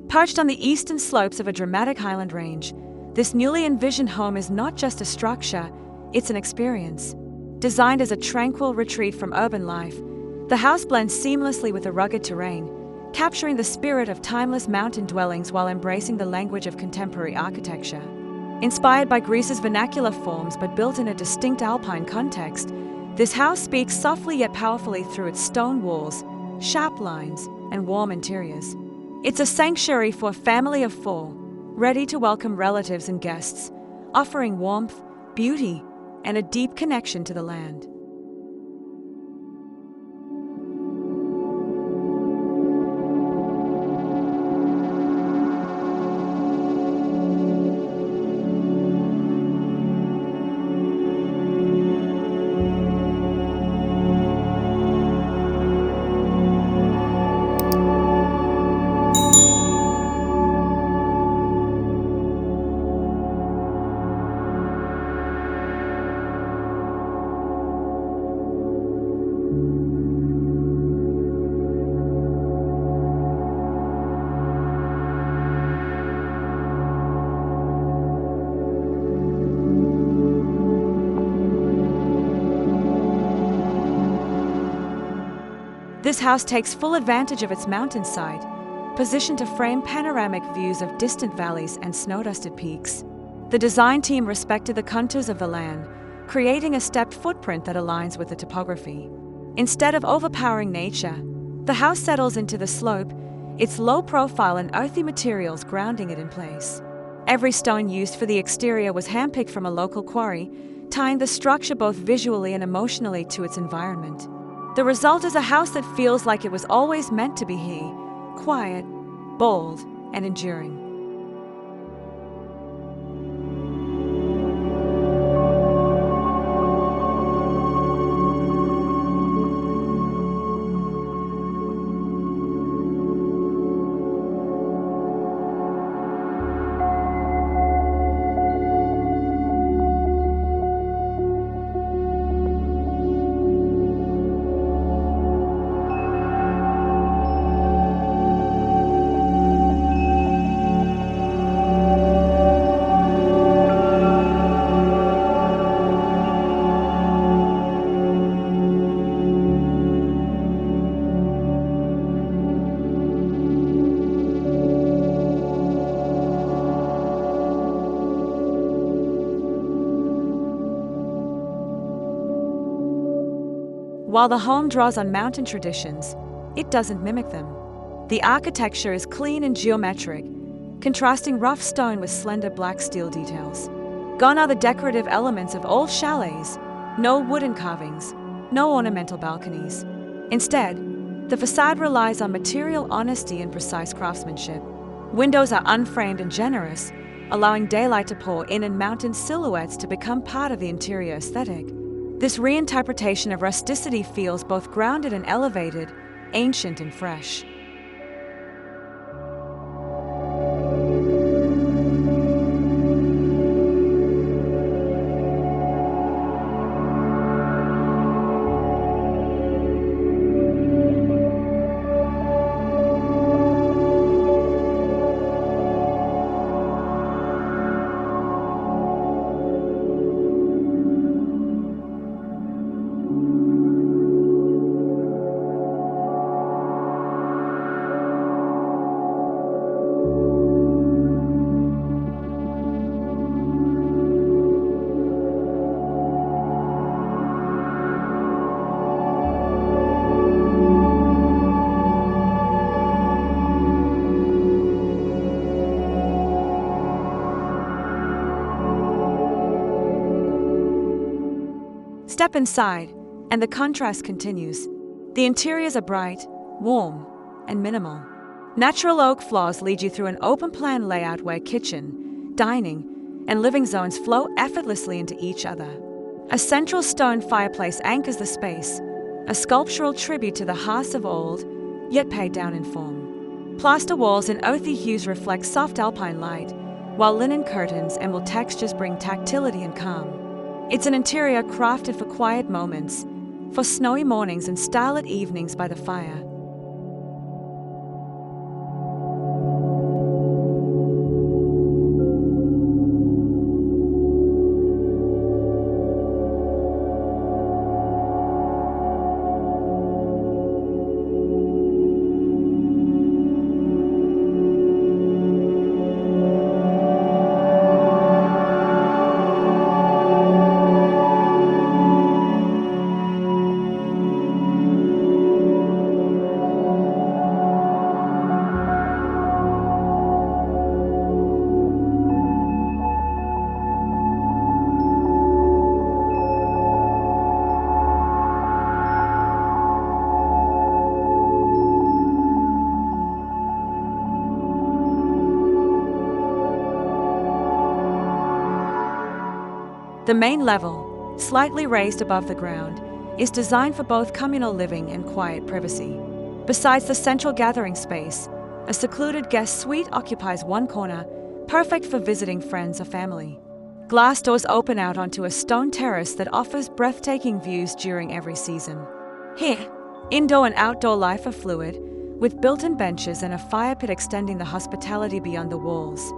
Perched on the eastern slopes of a dramatic Highland range, this newly envisioned home is not just a structure, it's an experience. Designed as a tranquil retreat from urban life, the house blends seamlessly with the rugged terrain, capturing the spirit of timeless mountain dwellings while embracing the language of contemporary architecture. Inspired by Greece's vernacular forms but built in a distinct alpine context, this house speaks softly yet powerfully through its stone walls, sharp lines, and warm interiors. It's a sanctuary for a family of four, ready to welcome relatives and guests, offering warmth, beauty, and a deep connection to the land. This house takes full advantage of its mountainside, positioned to frame panoramic views of distant valleys and snow-dusted peaks. The design team respected the contours of the land, creating a stepped footprint that aligns with the topography. Instead of overpowering nature, the house settles into the slope, its low profile and earthy materials grounding it in place. Every stone used for the exterior was handpicked from a local quarry, tying the structure both visually and emotionally to its environment. The result is a house that feels like it was always meant to be here, quiet, bold, and enduring. While the home draws on mountain traditions, it doesn't mimic them. The architecture is clean and geometric, contrasting rough stone with slender black steel details. Gone are the decorative elements of old chalets, no wooden carvings, no ornamental balconies. Instead, the facade relies on material honesty and precise craftsmanship. Windows are unframed and generous, allowing daylight to pour in and mountain silhouettes to become part of the interior aesthetic. This reinterpretation of rusticity feels both grounded and elevated, ancient and fresh. Step inside, and the contrast continues. The interiors are bright, warm, and minimal. Natural oak floors lead you through an open-plan layout where kitchen, dining, and living zones flow effortlessly into each other. A central stone fireplace anchors the space, a sculptural tribute to the hearths of old, yet pared down in form. Plaster walls in earthy hues reflect soft alpine light, while linen curtains and wool textures bring tactility and calm. It's an interior crafted for quiet moments, for snowy mornings and starlit evenings by the fire. The main level, slightly raised above the ground, is designed for both communal living and quiet privacy. Besides the central gathering space, a secluded guest suite occupies one corner, perfect for visiting friends or family. Glass doors open out onto a stone terrace that offers breathtaking views during every season. Here, indoor and outdoor life are fluid, with built-in benches and a fire pit extending the hospitality beyond the walls.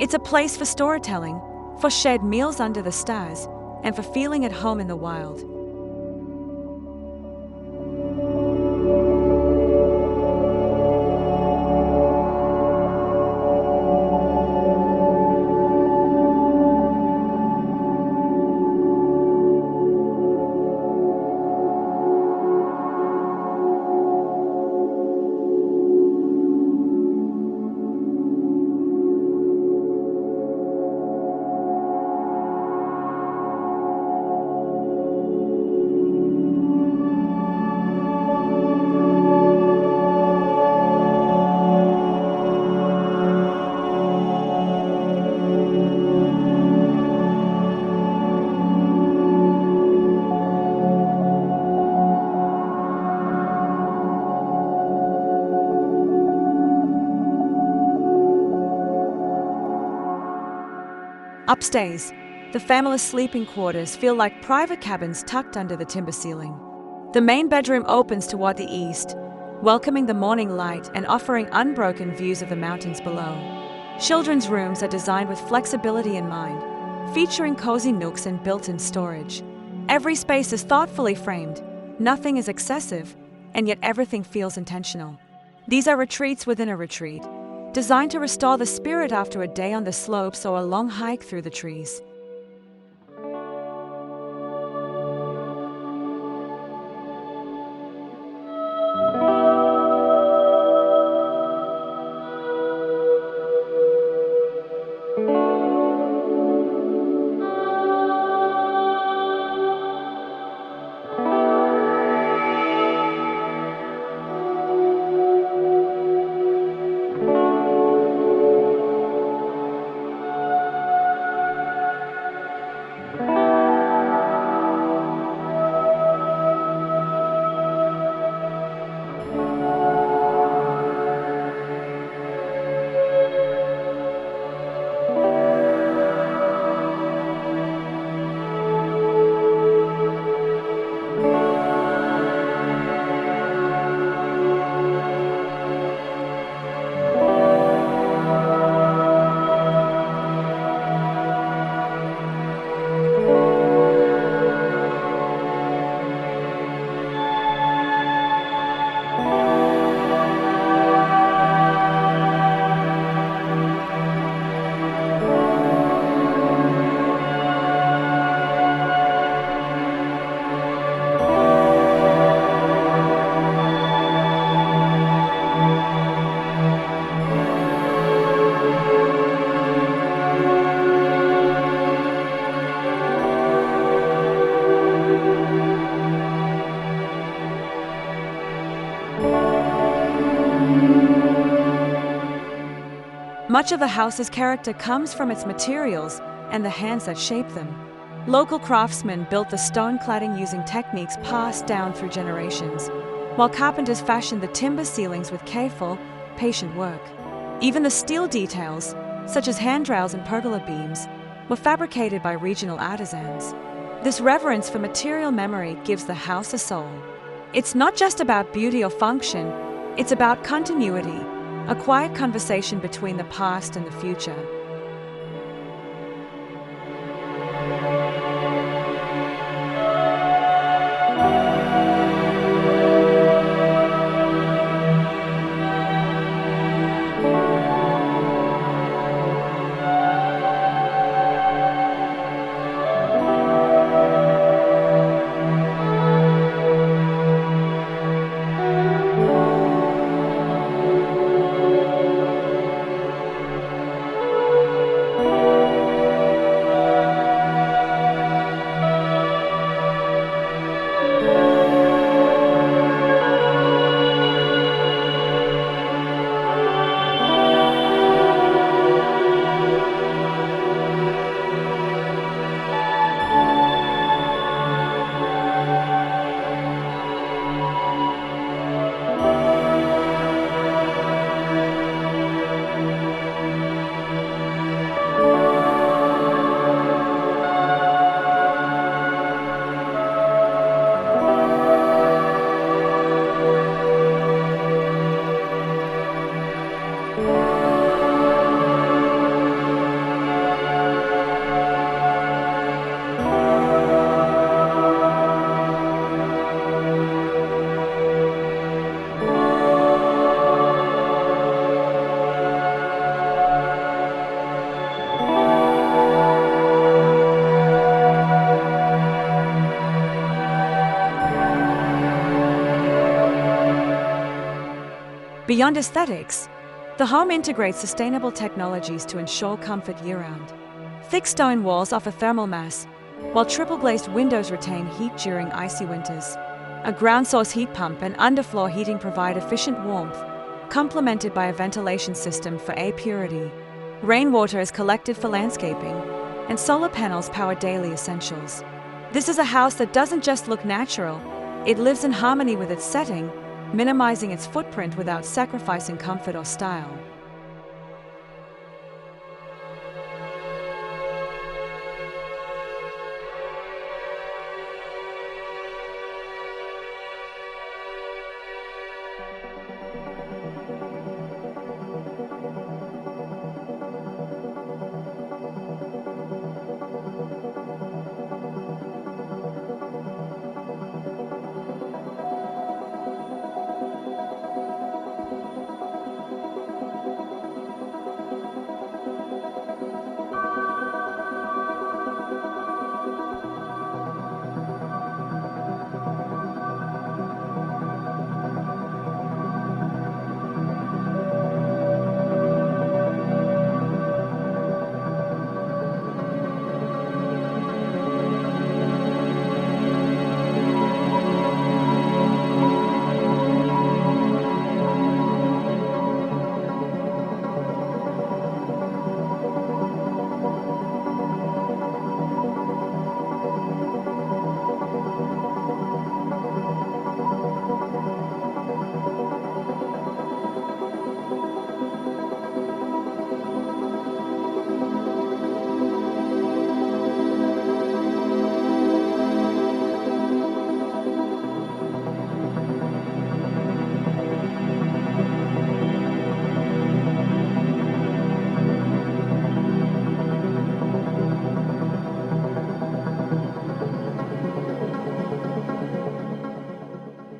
It's a place for storytelling, for shared meals under the stars, and for feeling at home in the wild. Upstairs, the family's sleeping quarters feel like private cabins tucked under the timber ceiling. The main bedroom opens toward the east, welcoming the morning light and offering unbroken views of the mountains below. Children's rooms are designed with flexibility in mind, featuring cozy nooks and built-in storage. Every space is thoughtfully framed, nothing is excessive, and yet everything feels intentional. These are retreats within a retreat, designed to restore the spirit after a day on the slopes or a long hike through the trees. Much of the house's character comes from its materials and the hands that shape them. Local craftsmen built the stone cladding using techniques passed down through generations, while carpenters fashioned the timber ceilings with careful, patient work. Even the steel details, such as handrails and pergola beams, were fabricated by regional artisans. This reverence for material memory gives the house a soul. It's not just about beauty or function, it's about continuity, a quiet conversation between the past and the future. Beyond aesthetics, the home integrates sustainable technologies to ensure comfort year-round. Thick stone walls offer thermal mass, while triple-glazed windows retain heat during icy winters. A ground-source heat pump and underfloor heating provide efficient warmth, complemented by a ventilation system for air purity. Rainwater is collected for landscaping, and solar panels power daily essentials. This is a house that doesn't just look natural, it lives in harmony with its setting, minimizing its footprint without sacrificing comfort or style.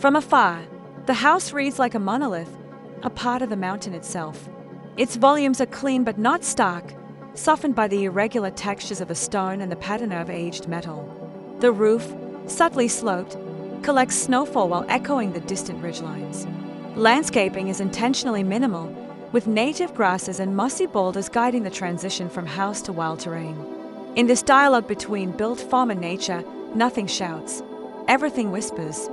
From afar, the house reads like a monolith, a part of the mountain itself. Its volumes are clean but not stark, softened by the irregular textures of the stone and the patina of aged metal. The roof, subtly sloped, collects snowfall while echoing the distant ridgelines. Landscaping is intentionally minimal, with native grasses and mossy boulders guiding the transition from house to wild terrain. In this dialogue between built form and nature, nothing shouts, everything whispers.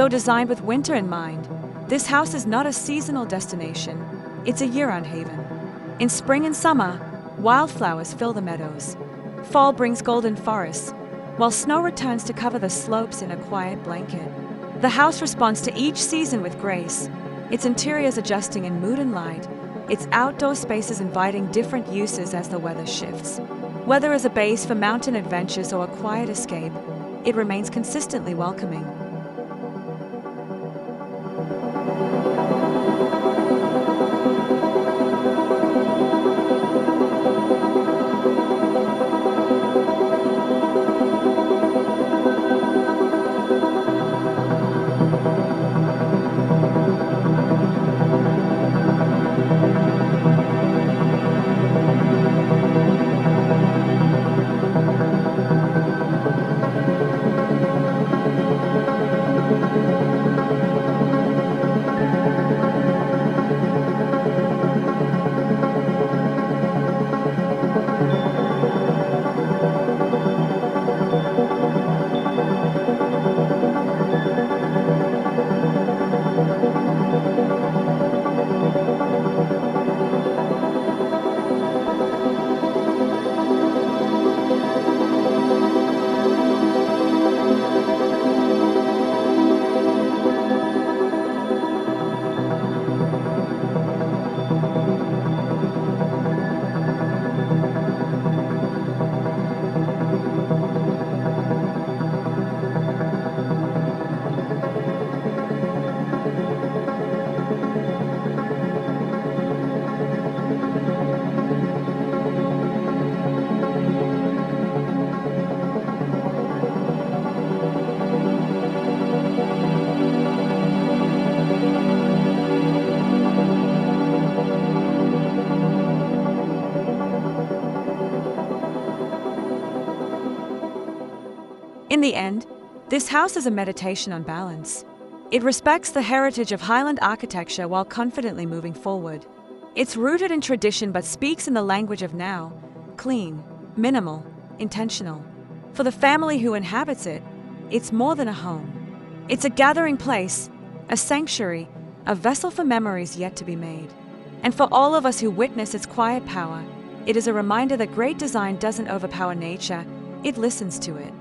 Though designed with winter in mind, this house is not a seasonal destination, it's a year-round haven. In spring and summer, wildflowers fill the meadows. Fall brings golden forests, while snow returns to cover the slopes in a quiet blanket. The house responds to each season with grace, its interiors adjusting in mood and light, its outdoor spaces inviting different uses as the weather shifts. Whether as a base for mountain adventures or a quiet escape, it remains consistently welcoming. in the end, this house is a meditation on balance. It respects the heritage of Highland architecture while confidently moving forward. It's rooted in tradition but speaks in the language of now: clean, minimal, intentional. For the family who inhabits it, it's more than a home. It's a gathering place, a sanctuary, a vessel for memories yet to be made. And for all of us who witness its quiet power, it is a reminder that great design doesn't overpower nature, it listens to it.